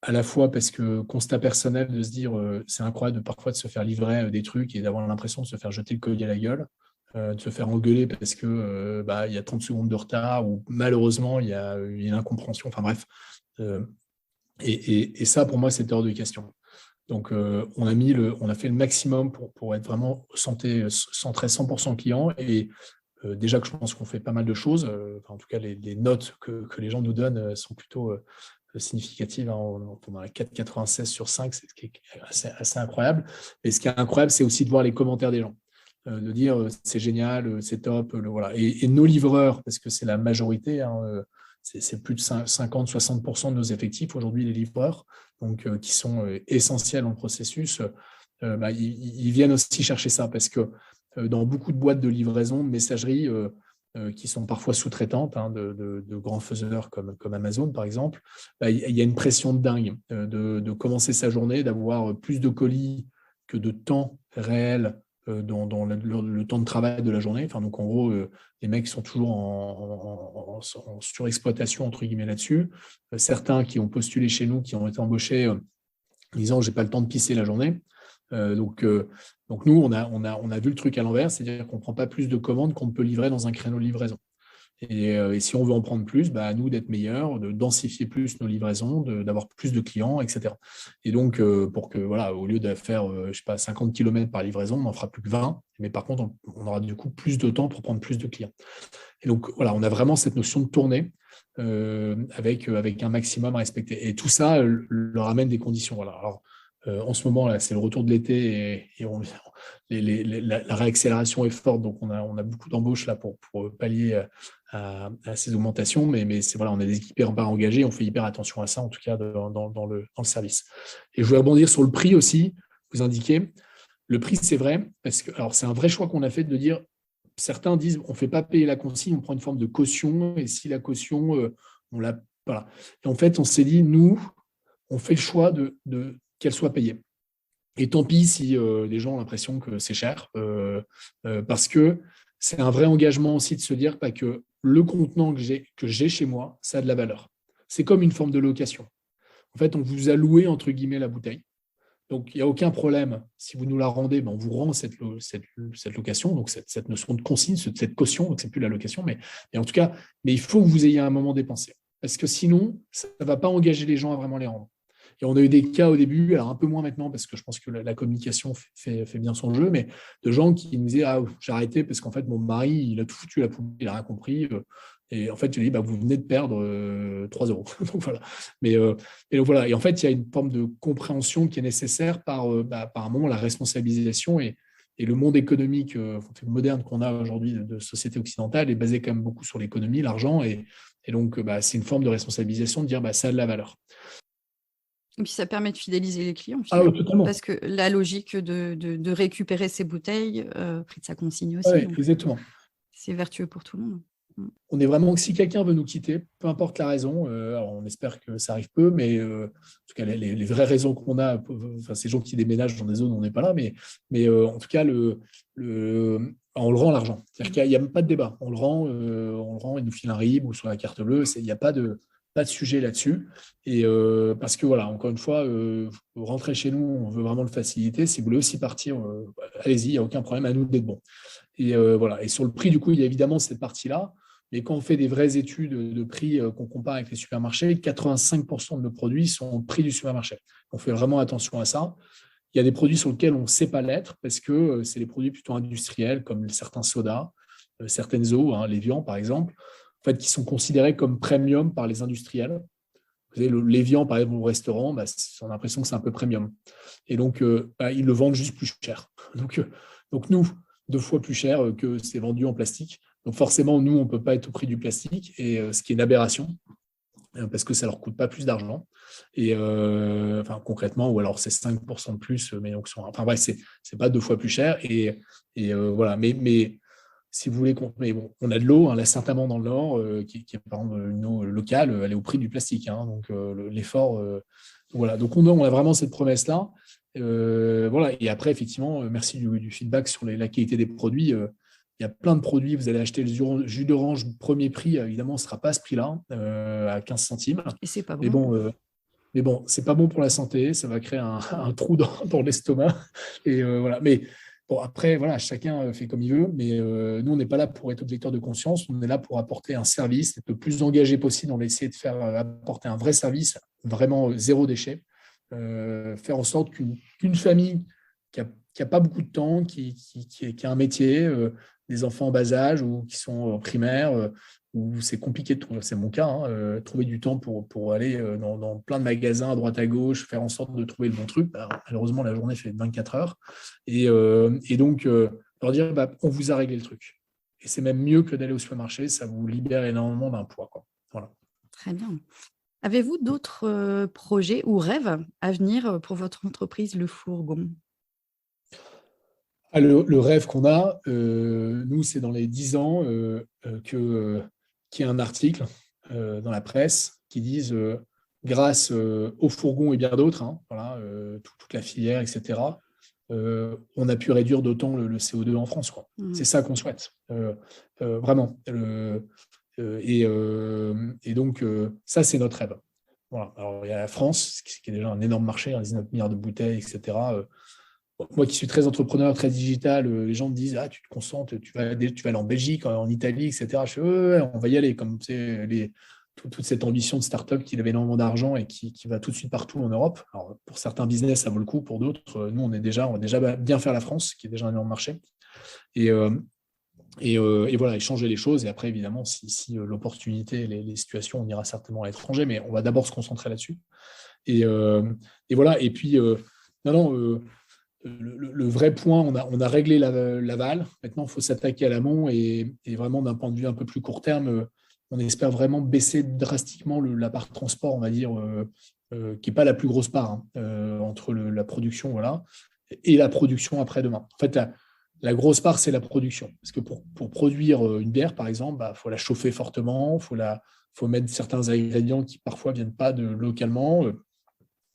à la fois parce que constat personnel de se dire c'est incroyable parfois de se faire livrer des trucs et d'avoir l'impression de se faire jeter le colis à la gueule, de se faire engueuler parce que il y a 30 secondes de retard ou malheureusement il y a une incompréhension, enfin bref. Et ça, pour moi, c'était hors de question. Donc, on a fait le maximum pour être vraiment centré 100% client. Et déjà que je pense qu'on fait pas mal de choses, en tout cas, les notes que les gens nous donnent sont plutôt significatives. On a 4,96 sur 5, c'est ce qui est assez incroyable. Et ce qui est incroyable, c'est aussi de voir les commentaires des gens. De dire c'est génial, c'est top. Voilà. Et nos livreurs, parce que c'est la majorité, c'est plus de 50-60% de nos effectifs aujourd'hui, les livreurs, donc, qui sont essentiels dans le processus, ils viennent aussi chercher ça parce que dans beaucoup de boîtes de livraison, de messagerie, qui sont parfois sous-traitantes de grands faiseurs comme Amazon, par exemple, il y a une pression de dingue de commencer sa journée, d'avoir plus de colis que de temps réel dans le temps de travail de la journée. Donc, en gros, les mecs sont toujours en surexploitation, entre guillemets, là-dessus. Certains qui ont postulé chez nous, qui ont été embauchés, disant « j'ai pas le temps de pisser la journée ». Donc nous, on a vu le truc à l'envers, c'est-à-dire qu'on ne prend pas plus de commandes qu'on ne peut livrer dans un créneau de livraison. Et si on veut en prendre plus, à nous d'être meilleurs, de densifier plus nos livraisons, d'avoir plus de clients, etc. Et donc, pour que, au lieu de faire, 50 km par livraison, on n'en fera plus que 20, mais par contre, on aura du coup plus de temps pour prendre plus de clients. Et donc, on a vraiment cette notion de tournée avec un maximum à respecter. Et tout ça leur amène des conditions. Alors, en ce moment, là, c'est le retour de l'été et la réaccélération est forte, donc on a beaucoup d'embauches là pour pallier à ces augmentations, mais on a des équipes hyper engagées, on fait hyper attention à ça, en tout cas dans le service. Et je voulais rebondir sur le prix aussi, vous indiquez. Le prix, c'est vrai, parce que c'est un vrai choix qu'on a fait de dire, certains disent on ne fait pas payer la consigne, on prend une forme de caution, et si la caution, Voilà. Et en fait, on s'est dit, nous, on fait le choix qu'elle soit payée. Et tant pis si les gens ont l'impression que c'est cher, parce que c'est un vrai engagement aussi de se dire que le contenant que j'ai chez moi, ça a de la valeur. C'est comme une forme de location. En fait, on vous a loué, entre guillemets, la bouteille. Donc, il n'y a aucun problème. Si vous nous la rendez, on vous rend cette location, donc cette notion de consigne, cette caution, donc c'est plus la location, mais en tout cas, il faut que vous ayez un moment dépensé. Parce que sinon, ça ne va pas engager les gens à vraiment les rendre. Et on a eu des cas au début, alors un peu moins maintenant, parce que je pense que la communication fait bien son jeu, mais de gens qui me disaient « Ah, j'ai arrêté parce qu'en fait, mon mari, il a tout foutu à la poubelle, il n'a rien compris. » Et en fait, je lui dis « Vous venez de perdre 3 euros. » Donc voilà. Et donc voilà. Et en fait, il y a une forme de compréhension qui est nécessaire par un moment la responsabilisation et le monde économique moderne qu'on a aujourd'hui de société occidentale est basé quand même beaucoup sur l'économie, l'argent. Et donc, c'est une forme de responsabilisation de dire ça a de la valeur. Et puis ça permet de fidéliser les clients, Ah oui, finalement. totalement. Parce que la logique de récupérer ces bouteilles, prix de sa consigne aussi. Ouais, donc, exactement. c'est vertueux pour tout le monde. On est vraiment, si quelqu'un veut nous quitter, peu importe la raison, alors on espère que ça arrive peu, mais en tout cas, les vraies raisons qu'on a, ces gens qui déménagent dans des zones où on n'est pas là, mais en tout cas, on le rend l'argent. C'est-à-dire qu'il n'y a même pas de débat. On le rend, il nous file un RIB ou sur la carte bleue, il n'y a pas de sujet là-dessus. Et parce que voilà, encore une fois, vous rentrez chez nous, on veut vraiment le faciliter. Si vous voulez aussi partir, allez-y, il n'y a aucun problème, à nous d'être bon. Et voilà. Et sur le prix, du coup, il y a évidemment cette partie-là. Mais quand on fait des vraies études de prix qu'on compare avec les supermarchés, 85% de nos produits sont au prix du supermarché. On fait vraiment attention à ça. Il y a des produits sur lesquels on ne sait pas l'être parce que c'est des produits plutôt industriels, comme certains sodas, certaines eaux, l'Évian par exemple, en fait, qui sont considérés comme premium par les industriels. Vous savez, l'Évian, par exemple, au restaurant, on a l'impression que c'est un peu premium. Et donc, ils le vendent juste plus cher. Donc nous, 2 fois plus cher que c'est vendu en plastique. Donc forcément, nous, on ne peut pas être au prix du plastique, et ce qui est une aberration, parce que ça ne leur coûte pas plus d'argent. Et concrètement, ou alors c'est 5% de plus, mais donc c'est pas 2 fois plus cher. Et voilà. Mais si vous voulez, on a de l'eau, la Saint-Amand dans le Nord, qui est par exemple une eau locale, elle est au prix du plastique. Donc l'effort, voilà. Donc on a vraiment cette promesse-là. Voilà. Et après, effectivement, merci du feedback sur la qualité des produits. Il y a plein de produits. Vous allez acheter le jus d'orange premier prix, évidemment, ce ne sera pas à ce prix-là, à 15 centimes. Et c'est pas bon. Mais bon, c'est pas bon pour la santé. Ça va créer un trou dans l'estomac. Et voilà. Mais bon, après, voilà, chacun fait comme il veut. Mais nous, on n'est pas là pour être objecteur de conscience. On est là pour apporter un service, être le plus engagé possible. On va essayer de faire apporter un vrai service, vraiment zéro déchet. Faire en sorte qu'une famille qui a pas beaucoup de temps, qui a un métier, des enfants en bas âge ou qui sont en primaire, où c'est compliqué de trouver, c'est mon cas, trouver du temps pour aller dans plein de magasins à droite à gauche, faire en sorte de trouver le bon truc. Malheureusement, la journée fait 24 heures. Et donc, leur dire, on vous a réglé le truc. Et c'est même mieux que d'aller au supermarché, ça vous libère énormément d'un poids. Voilà. Très bien. Avez-vous d'autres projets ou rêves à venir pour votre entreprise Le Fourgon ? Le rêve qu'on a, nous, c'est dans les 10 ans qu'il y ait un article dans la presse qui dise grâce au fourgon et bien d'autres, voilà, toute la filière, etc., on a pu réduire d'autant le CO2 en France. C'est ça qu'on souhaite, vraiment. Et donc, ça, c'est notre rêve. Voilà. Alors, il y a la France, qui est déjà un énorme marché, 19 milliards de bouteilles, etc. Moi qui suis très entrepreneur, très digital, les gens me disent tu te concentres, tu vas aller en Belgique, en Italie, etc. Je fais ouais, on va y aller, comme toute cette ambition de start-up qui lève énormément d'argent et qui va tout de suite partout en Europe. Alors, pour certains business, ça vaut le coup, pour d'autres, nous, on va déjà bien faire la France, qui est déjà un énorme marché. Et voilà, échanger les choses. Et après, évidemment, si l'opportunité, les situations, on ira certainement à l'étranger, mais on va d'abord se concentrer là-dessus. Et voilà. Et puis, le vrai point, on a réglé l'aval. Maintenant, il faut s'attaquer à l'amont et vraiment, d'un point de vue un peu plus court terme, on espère vraiment baisser drastiquement la part transport, on va dire, qui n'est pas la plus grosse part entre la production, voilà, et la production après-demain. En fait, La grosse part, c'est la production. Parce que pour produire une bière, par exemple, faut la chauffer fortement, faut mettre certains ingrédients qui parfois ne viennent pas localement.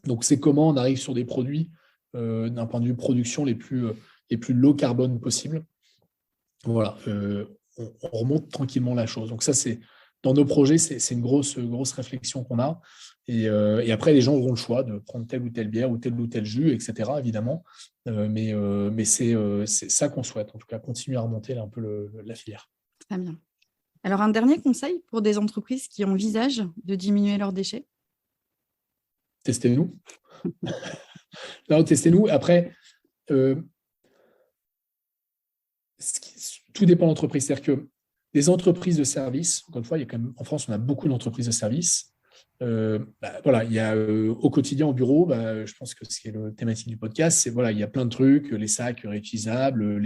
Donc, c'est comment on arrive sur des produits d'un point de vue production les plus low carbone possible. Voilà, on remonte tranquillement la chose. Donc ça, c'est dans nos projets, c'est une grosse réflexion qu'on a. Et après, les gens auront le choix de prendre telle ou telle bière ou tel jus, etc., évidemment. Mais c'est ça qu'on souhaite, en tout cas, continuer à remonter un peu la filière. Très bien. Alors, un dernier conseil pour des entreprises qui envisagent de diminuer leurs déchets? Testez-nous. Non, testez-nous. Après, tout dépend de l'entreprise. C'est-à-dire que les entreprises de services, encore une fois, il y a quand même, en France, on a beaucoup d'entreprises de services. Voilà, il y a au quotidien au bureau, je pense que ce qui est le thématique du podcast, c'est voilà, il y a plein de trucs, les sacs réutilisables,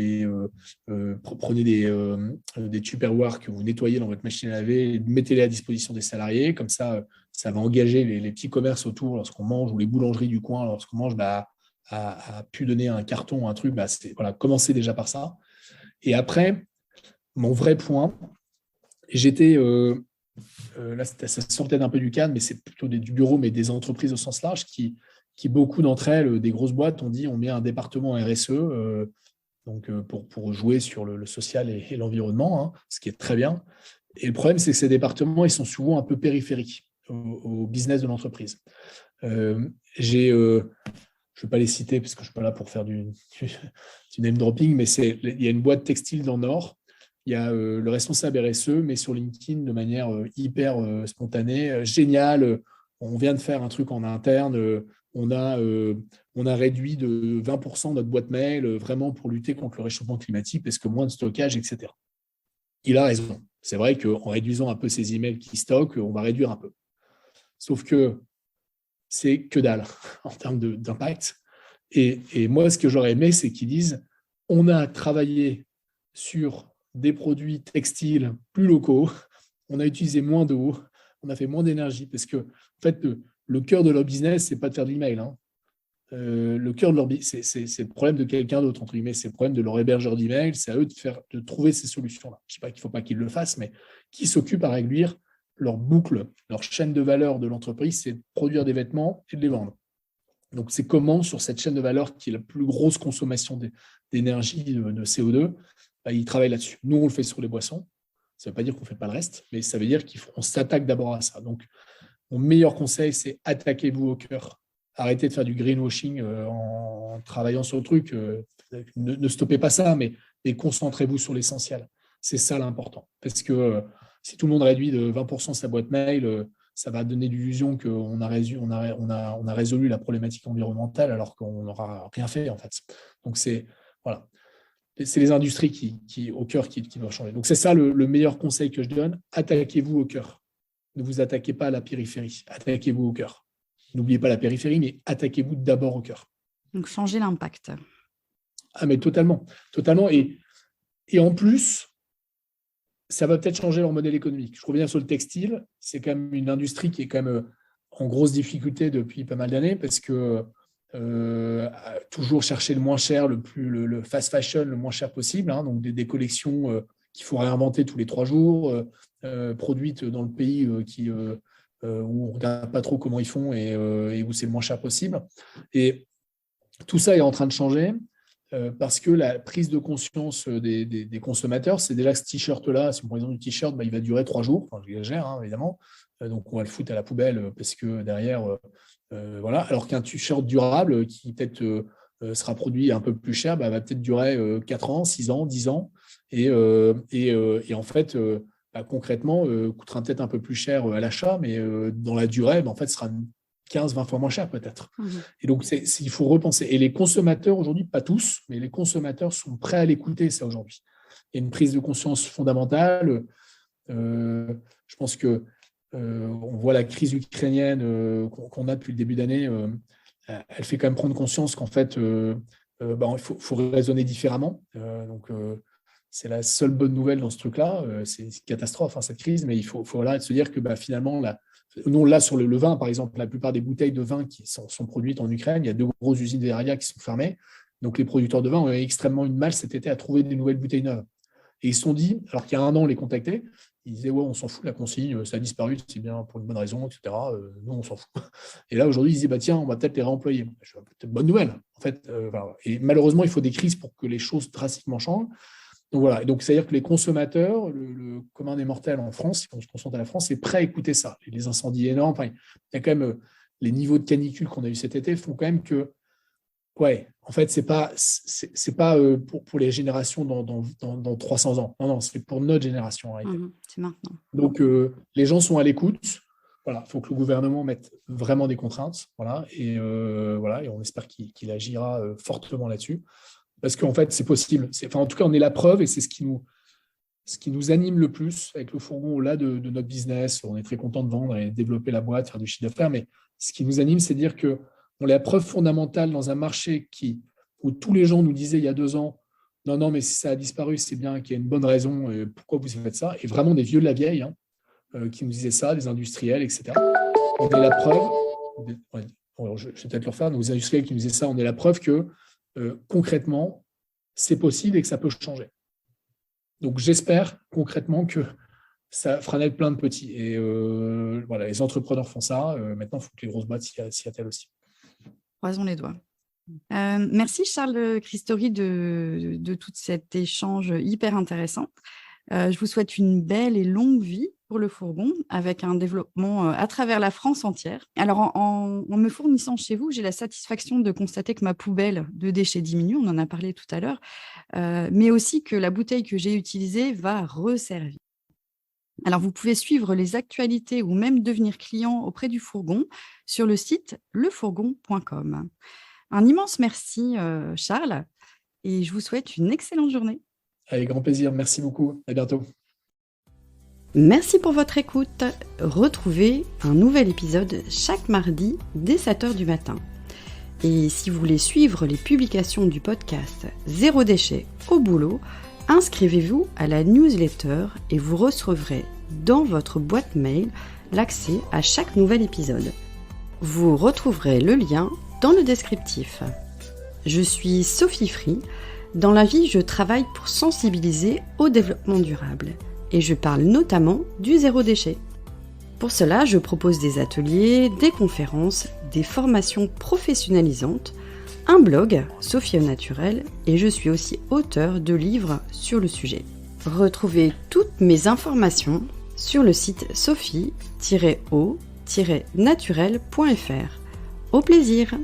prenez des Tupperware que vous nettoyez dans votre machine à laver, mettez-les à disposition des salariés, comme ça va engager les petits commerces autour lorsqu'on mange, ou les boulangeries du coin lorsqu'on mange, à pu donner un carton, un truc, voilà, commencez déjà par ça. Et après, mon vrai point, j'étais là, ça sortait d'un peu du cadre, mais c'est plutôt du bureau, mais des entreprises au sens large qui beaucoup d'entre elles, des grosses boîtes, ont dit on met un département RSE donc pour jouer sur le social et l'environnement, hein, ce qui est très bien. Et le problème, c'est que ces départements, ils sont souvent un peu périphériques au business de l'entreprise. Je ne vais pas les citer parce que je ne suis pas là pour faire du name dropping, mais il y a une boîte textile dans le Nord. Il y a le responsable RSE, mais sur LinkedIn de manière hyper spontanée. Génial, on vient de faire un truc en interne, on a réduit de 20% notre boîte mail vraiment pour lutter contre le réchauffement climatique parce que moins de stockage, etc. Il a raison. C'est vrai qu'en réduisant un peu ces emails qui stockent, on va réduire un peu. Sauf que c'est que dalle en termes d'impact. Et moi, ce que j'aurais aimé, c'est qu'ils disent on a travaillé sur des produits textiles plus locaux, on a utilisé moins d'eau, on a fait moins d'énergie, parce que en fait, le cœur de leur business, c'est pas de faire de l'email. Hein. Le cœur de leur business, c'est le problème de quelqu'un d'autre, entre guillemets, c'est le problème de leur hébergeur d'email, c'est à eux de trouver ces solutions-là. Je ne sais pas qu'il ne faut pas qu'ils le fassent, mais qui s'occupent à réduire leur boucle, leur chaîne de valeur de l'entreprise, c'est de produire des vêtements et de les vendre. Donc, c'est comment, sur cette chaîne de valeur qui est la plus grosse consommation d'énergie, de CO2, ils travaillent là-dessus. Nous, on le fait sur les boissons. Ça ne veut pas dire qu'on ne fait pas le reste, mais ça veut dire qu'on s'attaque d'abord à ça. Donc, mon meilleur conseil, c'est attaquez-vous au cœur. Arrêtez de faire du greenwashing en travaillant sur le truc. Ne stoppez pas ça, mais concentrez-vous sur l'essentiel. C'est ça l'important. Parce que si tout le monde réduit de 20% sa boîte mail, ça va donner l'illusion qu'on a résolu la problématique environnementale alors qu'on n'aura rien fait, en fait. Donc, c'est les industries qui au cœur qui doivent changer. Donc, c'est ça le meilleur conseil que je donne. Attaquez-vous au cœur. Ne vous attaquez pas à la périphérie. Attaquez-vous au cœur. N'oubliez pas la périphérie, mais attaquez-vous d'abord au cœur. Donc, changer l'impact. Ah, mais totalement. Totalement. Et en plus, ça va peut-être changer leur modèle économique. Je reviens sur le textile. C'est quand même une industrie qui est quand même en grosse difficulté depuis pas mal d'années parce que toujours chercher le moins cher, le fast fashion le moins cher possible, hein, donc des collections qu'il faut réinventer tous les 3 jours, produites dans le pays où on ne regarde pas trop comment ils font et où c'est le moins cher possible. Et tout ça est en train de changer parce que la prise de conscience des consommateurs, c'est déjà que ce t-shirt-là, si on prend l'exemple du t-shirt, il va durer 3 jours, enfin, j'exagère, hein, évidemment, donc on va le foutre à la poubelle parce que derrière, voilà, alors qu'un t-shirt durable qui peut-être sera produit un peu plus cher, va peut-être durer 4 ans, 6 ans, 10 ans, et en fait, concrètement, coûtera peut-être un peu plus cher à l'achat, mais dans la durée, en fait, sera 15-20 fois moins cher peut-être. Mmh. Et donc, il faut repenser. Et les consommateurs aujourd'hui, pas tous, mais les consommateurs sont prêts à l'écouter, ça, aujourd'hui. Il y a une prise de conscience fondamentale. Je pense que on voit la crise ukrainienne qu'on a depuis le début d'année. Elle fait quand même prendre conscience qu'en fait, il faut raisonner différemment. Donc, c'est la seule bonne nouvelle dans ce truc-là. C'est une catastrophe, hein, cette crise, mais il faut se dire que finalement, nous, là, sur le vin, par exemple, la plupart des bouteilles de vin qui sont produites en Ukraine, il y a 2 grosses usines Verallia qui sont fermées. Donc, les producteurs de vin ont eu extrêmement une mal cet été à trouver des nouvelles bouteilles neuves. Et ils se sont dit, alors qu'il y a 1 an, on les contactait, ils disaient, ouais, on s'en fout, la consigne, ça a disparu, c'est bien pour une bonne raison, etc. Nous, on s'en fout. Et là, aujourd'hui, ils disaient, bah, tiens, on va peut-être les réemployer. Je dis, peut-être bonne nouvelle. En fait, voilà. Et malheureusement, il faut des crises pour que les choses drastiquement changent. Donc voilà, et donc c'est-à-dire que les consommateurs, le commun des mortels en France, si on se concentre à la France, est prêt à écouter ça. Et les incendies énormes, enfin, il y a quand même les niveaux de canicule qu'on a eu cet été font quand même que, ouais, en fait, c'est pas pour les générations dans 300 ans. Non, c'est pour notre génération en réalité. C'est maintenant. Donc les gens sont à l'écoute. Voilà, il faut que le gouvernement mette vraiment des contraintes. Voilà, et on espère qu'il agira fortement là-dessus. Parce qu'en fait, c'est possible. En tout cas, on est la preuve et c'est ce qui nous anime le plus avec le fourgon au-delà de notre business. On est très content de vendre et de développer la boîte, faire du chiffre d'affaires. Mais ce qui nous anime, c'est de dire qu'on est la preuve fondamentale dans un marché où tous les gens nous disaient il y a 2 ans, non, mais si ça a disparu, c'est bien qu'il y a une bonne raison. Pourquoi vous faites ça? Et vraiment des vieux de la vieille qui nous disaient ça, des industriels, etc. On est la preuve. Je vais peut-être le refaire. Nos industriels qui nous disaient ça, on est la preuve que concrètement, c'est possible et que ça peut changer. Donc, j'espère concrètement que ça fera naître plein de petits. Et voilà, les entrepreneurs font ça. Maintenant, il faut que les grosses boîtes s'y attellent aussi. Croisons les doigts. Merci Charles Christori de tout cet échange hyper intéressant. Je vous souhaite une belle et longue vie pour le fourgon, avec un développement à travers la France entière. Alors, en me fournissant chez vous, j'ai la satisfaction de constater que ma poubelle de déchets diminue, on en a parlé tout à l'heure, mais aussi que la bouteille que j'ai utilisée va resservir. Alors, vous pouvez suivre les actualités ou même devenir client auprès du fourgon sur le site lefourgon.com. Un immense merci, Charles, et je vous souhaite une excellente journée. Avec grand plaisir. Merci beaucoup. À bientôt. Merci pour votre écoute. Retrouvez un nouvel épisode chaque mardi dès 7h du matin. Et si vous voulez suivre les publications du podcast Zéro déchet au boulot, inscrivez-vous à la newsletter et vous recevrez dans votre boîte mail l'accès à chaque nouvel épisode. Vous retrouverez le lien dans le descriptif. Je suis Sophie Free. Dans la vie, je travaille pour sensibiliser au développement durable et je parle notamment du zéro déchet. Pour cela, je propose des ateliers, des conférences, des formations professionnalisantes, un blog, Sophie au naturel, et je suis aussi auteure de livres sur le sujet. Retrouvez toutes mes informations sur le site sophie-o-naturel.fr. Au plaisir!